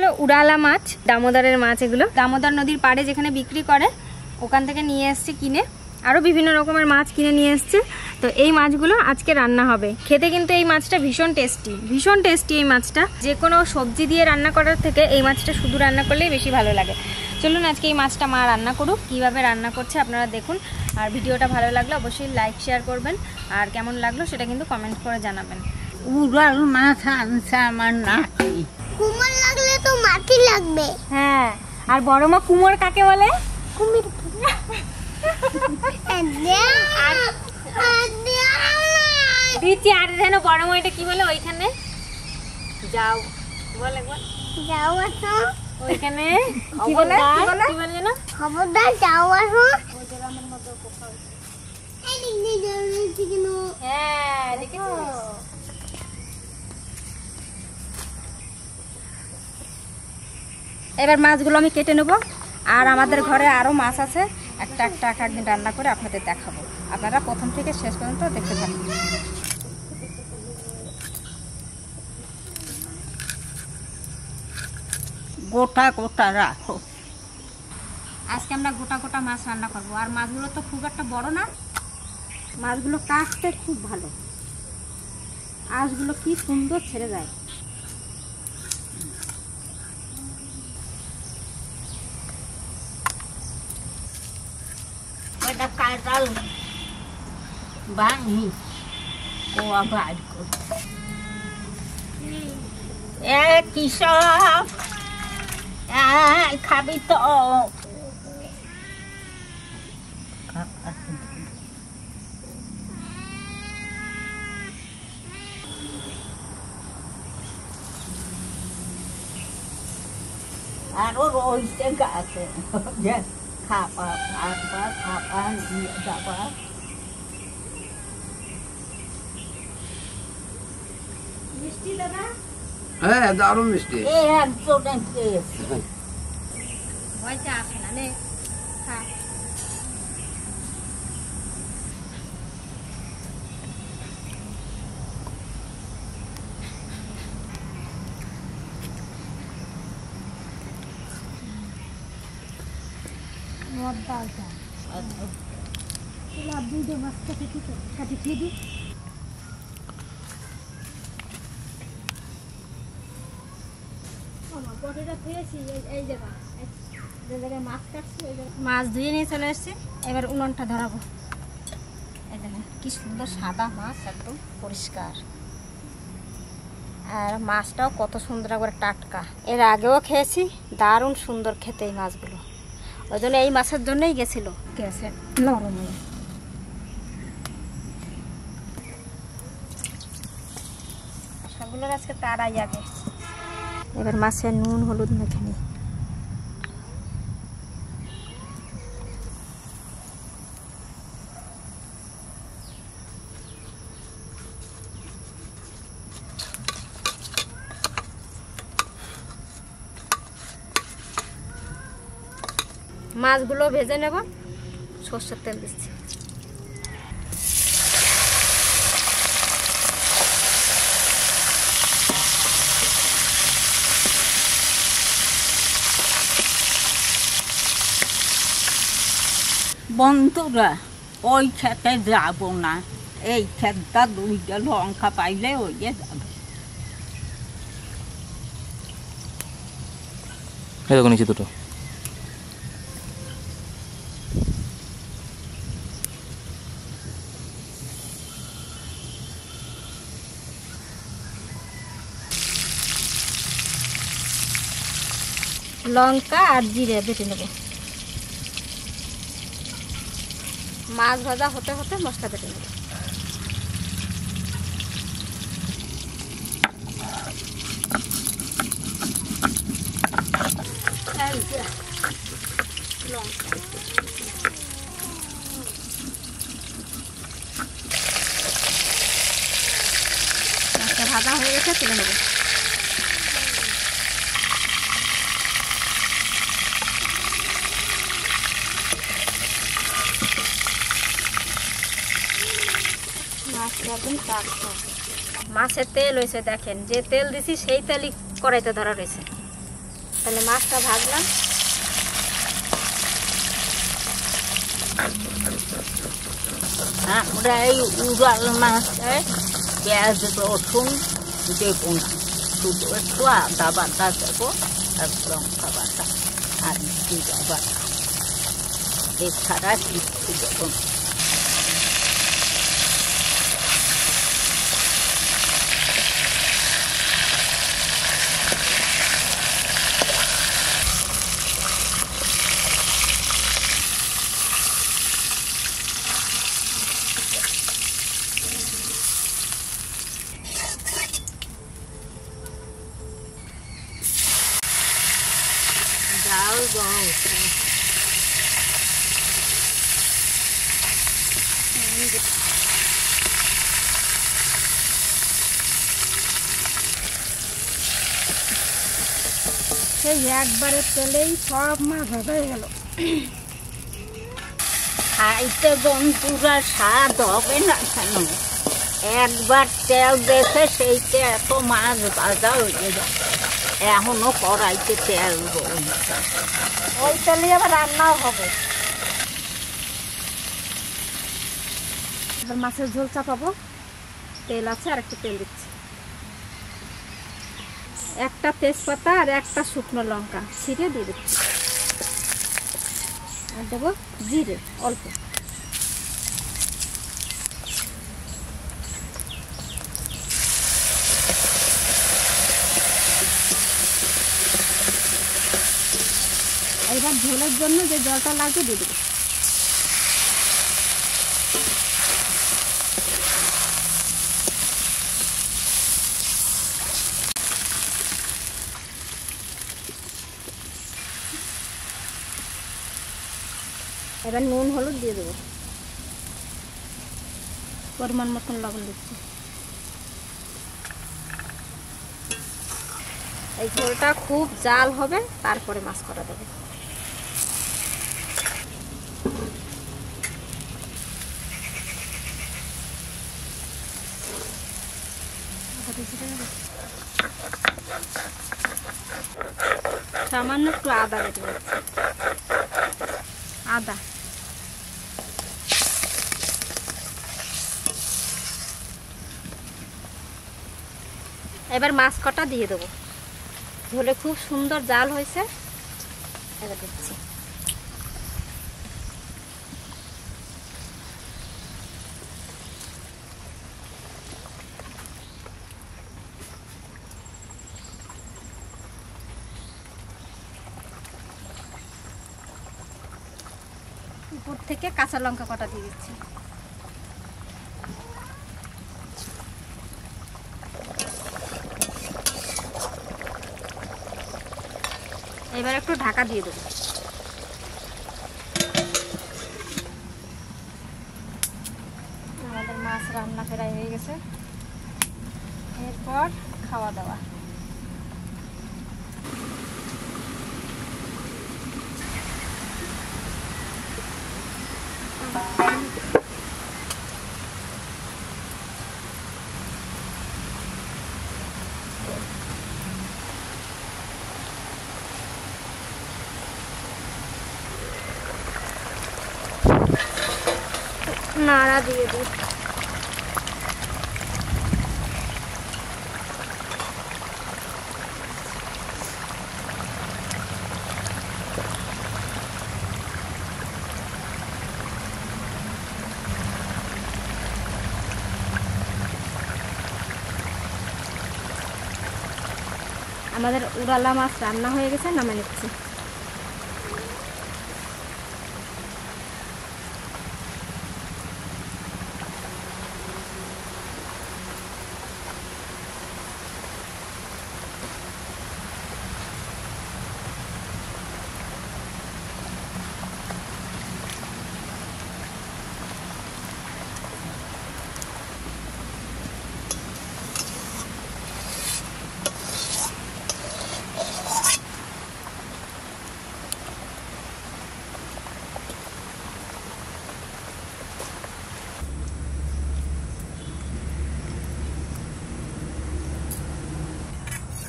হলো উড়ালা মাছ, দামোদরের মাছ। এগুলো দামোদর নদীর পাড়ে যেখানে বিক্রি করে ওখান থেকে নিয়ে এসেছি কিনে। আরও বিভিন্ন রকমের মাছ কিনে নিয়ে এসছে। তো এই মাছগুলো আজকে রান্না হবে। খেতে কিন্তু এই মাছটা ভীষণ টেস্টি এই মাছটা। যে কোনো সবজি দিয়ে রান্না করার থেকে এই মাছটা শুধু রান্না করলেই বেশি ভালো লাগে। চলুন আজকে এই মাছটা মা রান্না করুক। কীভাবে রান্না করছে আপনারা দেখুন। আর ভিডিওটা ভালো লাগলে অবশ্যই লাইক শেয়ার করবেন, আর কেমন লাগলো সেটা কিন্তু কমেন্ট করে জানাবেন। উড়াল মাছ আনছে আমার নাতি। কুমোর লাগলে তো মাটি লাগবে। হ্যাঁ, আর বড় মা কুমোর কাকে বলে? কুমির। দিচ্ছি। আর জানো বড় মা এটা কি বলে? ওইখানে যাও বলে, যাও আসো। ওইখানে কি বলে জানো? খবরদার যাও আসো। এই দিক দিয়ে যাচ্ছি কেন? হ্যাঁ, দেখেছো? এবার মাছগুলো আমি কেটে নেব। আর আমাদের ঘরে আরও মাছ আছে, একটা একদিন রান্না করে আপনাদের দেখাবো। আপনারা প্রথম থেকে শেষ পর্যন্ত দেখতে থাকুন। গোটা গোটা রাখো। আজকে আমরা গোটা মাছ রান্না করব। আর মাছগুলো তো খুব একটা বড় না, মাছগুলো কাটতে খুব ভালো। আঁশগুলো কি সুন্দর ছেড়ে যায়। এটা কাঁঠাল ভাঙি কোয়া বার করতে। কি সব খাবি তো? আরো রয়েছে গাছে, খাপা খাপা খাপা নিয়ে যাবা। মিষ্টি দাদা? হ্যাঁ, দারুণ মিষ্টি। একজনে খেয়েছে। ভয়টা আসে না নে, খা। মাছ ধুয়ে নিয়ে চলে এসেছি। এবার উনুনটা ধরাবো। এই দেখেন কি সুন্দর সাদা মাছ, একদম পরিষ্কার। আর মাছটাও কত সুন্দর করে টাটকা। এর আগেও খেয়েছি, দারুণ সুন্দর খেতে এই মাছগুলো। ওই জন্য এই মাছের জন্যই গেছিল গ্যাসে নরম হয়ে। সবগুলোর আজকে তারাই আগে। এবার মাছের নুন হলুদ মেখে নিই। মাছগুলো ভেজে নেব। সরষের তেল দিচ্ছি। বন্ধুরা, ওই খেতে যাব না, এই খেতটা দুইটা লঙ্কা পাইলে ওই যাবে। দেখো নিচে দুটো। লঙ্কা আর জিরে বেটে নেব। মাছ ভাজা হতে হতে মশলা বেটে নেব। মাছটা ভাজা হয়ে গেছে, তুলে নেব। মাছের তেল হয়েছে, দেখেন যে তেল দিছি সেই তেলই কড়াইতে ধরা রয়েছে। তাহলে মাছটা ভাজলাম। আমরা এই উড়াল মাছটায় পেঁয়াজ রসুন দেবো না, শুধু একটু আদা বাটা দেবো আর লঙ্কা বাটা আর জিরা বাটা, এছাড়া কিছু দেবো না। ডাল সেই একবারে তেলেই সব মাছ ভাজা হয়ে গেল। খাইতে বন্ধুরা স্বাদ হবে না কেন? একবার তেল দেখে সেইতে এত মাছ ভাজা হয়ে যায়, এখনো কড়াইতে তেল বলছে। ওই তেলেই আবার রান্নাও হবে। এবার মাছের ঝোল চাপাবো, তেল আছে আর একটু তেল দিচ্ছি, একটা তেজপাতা আর একটা শুকনো লঙ্কা ছিঁড়ে দিয়ে দিচ্ছি, আর দেবো জিরে অল্প। এবার ঝোলের জন্য যে জলটা লাগবে দিয়ে দেবো। এবার নুন হলুদ দিয়ে দেবো, পরিমাণ মতন লবণ দিচ্ছি। এই ঝোলটা খুব জাল হবে, তারপরে মাছ করা দেবে। সামান্য একটু আদা বেটে দিচ্ছি, আদা। এবার মাছ কটা দিয়ে দেবো, ঝোলে খুব সুন্দর জাল হয়েছে। এবার দিচ্ছি, উপর থেকে কাঁচা লঙ্কা কটা দিয়ে দিচ্ছি। এবার একটু ঢাকা দিয়ে দেবো। আমাদের মাছ রান্না প্রায় হয়ে গেছে, এরপর খাওয়া দাওয়া। নাড়া দিয়ে দিই। আমাদের উড়ালা মাছ রান্না হয়ে গেছে, নামে নিচ্ছি।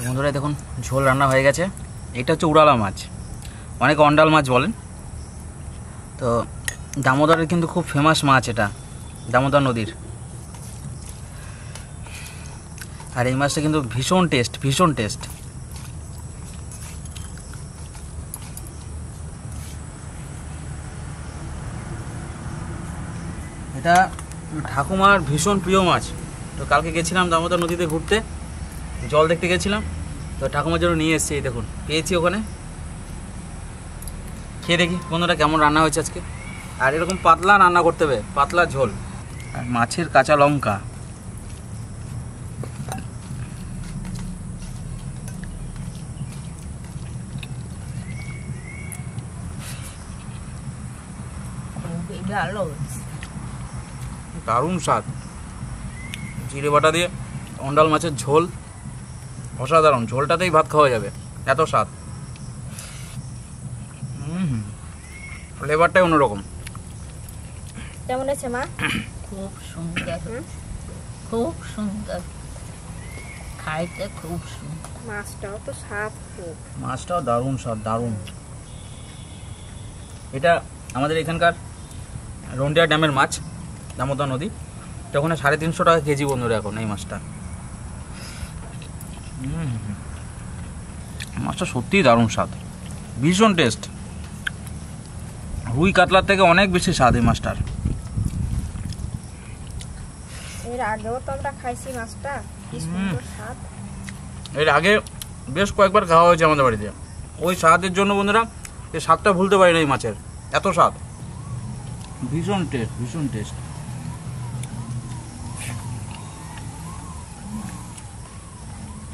বন্ধুরা দেখুন ঝোল রান্না হয়ে গেছে, এটা হচ্ছে উড়ালা মাছ, অনেকে অন্ডাল মাছ বলেন। তো দামোদরের কিন্তু খুব ফেমাস মাছ এটা, দামোদর নদীর। আর এই মাছটা কিন্তু ভীষণ টেস্ট, ভীষণ টেস্ট। এটা ঠাকুমার ভীষণ প্রিয় মাছ। তো কালকে গেছিলাম দামোদর নদীতে ঘুরতে, জল দেখতে গেছিলাম, তো ঠাকুমার জন্য নিয়ে এসেছি। এই দেখুন পেয়েছি ওখানে, খেয়ে দেখি বন্ধুরা কেমন রান্না হয়েছে আজকে। আর এরকম পাতলা রান্না করতে হবে, পাতলা ঝোল। আর মাছের কাঁচা লঙ্কা, খুবই ভালো দারুণ স্বাদ। জিরে বাটা দিয়ে অন্ডাল মাছের ঝোল অসাধারণ, ঝোলটাতেই ভাত খাওয়া যাবে, এত স্বাদ। ফ্লেভারটাই অন্যরকম। কেমন আছে মা? খুব সুন্দর, খুব সুন্দর, খাইতে খুব সুন্দর। মাছটাও তো স্বাদ খুব। মাছটাও দারুণ স্বাদ, দারুণ। এটা আমাদের এখানকার রন্ডিয়া ড্যামের মাছ, দামোদর নদী। তখন 350 টাকা কেজি বন্ধুরা এখন এই মাছটা। মাছটা সত্যিই দারুণ স্বাদ, ভীষণ টেস্ট। রুই কাতলার থেকে অনেক বেশি স্বাদ এই মাছটার। এর আগেও তো আমরা খাইছি মাছটা, কি সুন্দর স্বাদ। এর আগে বেশ কয়েকবার খাওয়া হয়েছে আমাদের বাড়িতে। ওই স্বাদের জন্য বন্ধুরা এই স্বাদটা ভুলতে পারি না এই মাছের, এত স্বাদ, ভীষণ টেস্ট, ভীষণ টেস্ট।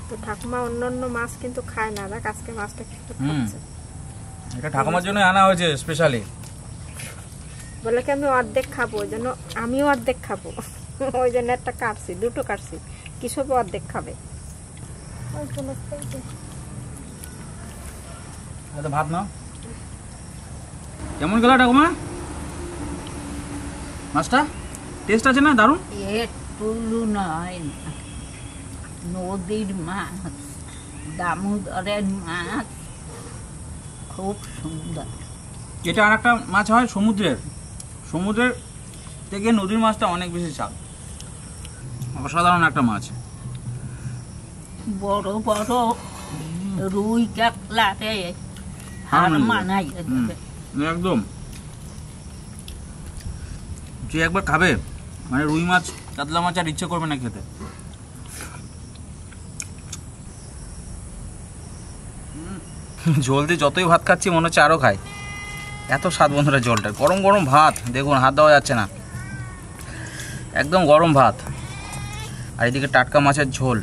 তো ঠাকুমা অন্যান্য মাছ কিন্তু খায় না, দেখ আজকে মাছটা কিন্তু খাচ্ছে। এটা ঠাকুমার জন্য আনা হয়েছে স্পেশালি। বলে কি আমি অর্ধেক খাবো, ওই জন্য আমিও অর্ধেক খাবো, ওই জন্য একটা কাটছি, দুটো কাটছি। কিসব অর্ধেক খাবে? ভাত নাও। কেমন গেল ঠাকুমা মাছটা? টেস্ট আছে না? দারুণ। এর তুলনায় না, নদীর মাছ, দামোদরের মাছ খুব সুন্দর। এটা আর একটা মাছ হয় সমুদ্রের, সমুদ্রের থেকে নদীর মাছটা অনেক বেশি স্বাদ, অসাধারণ একটা মাছ। বড় বড় রুই কাতলাতে হার মানাই একদম। যে একবার খাবে মানে রুই মাছ কাতলা মাছ আর ইচ্ছে করবে না খেতে। ঝোল দিয়ে যতই ভাত খাচ্ছি মনে হচ্ছে আরও খাই, এত স্বাদ বন্ধুরা জলটা। গরম গরম ভাত, দেখুন হাত দেওয়া যাচ্ছে না, একদম গরম ভাত। আর এদিকে টাটকা মাছের ঝোল।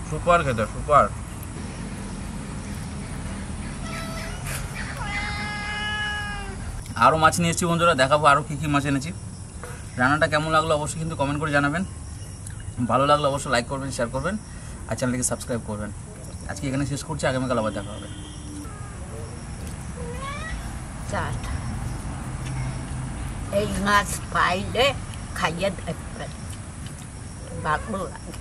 সুপার খেতে, সুপার। আরও মাছ নিয়ে এসেছি বন্ধুরা, দেখাবো আরও কী কী মাছ এনেছি। রান্নাটা কেমন লাগলো অবশ্যই কিন্তু কমেন্ট করে জানাবেন। ভালো লাগলে অবশ্যই লাইক করবেন, শেয়ার করবেন, আর চ্যানেলটিকে সাবস্ক্রাইব করবেন। আজকে এখানে শেষ করছি, আগামীকাল আবার দেখা হবে। চাট এই মাছ পাইলে খাইয়ে দেখবেন, ভালো লাগে।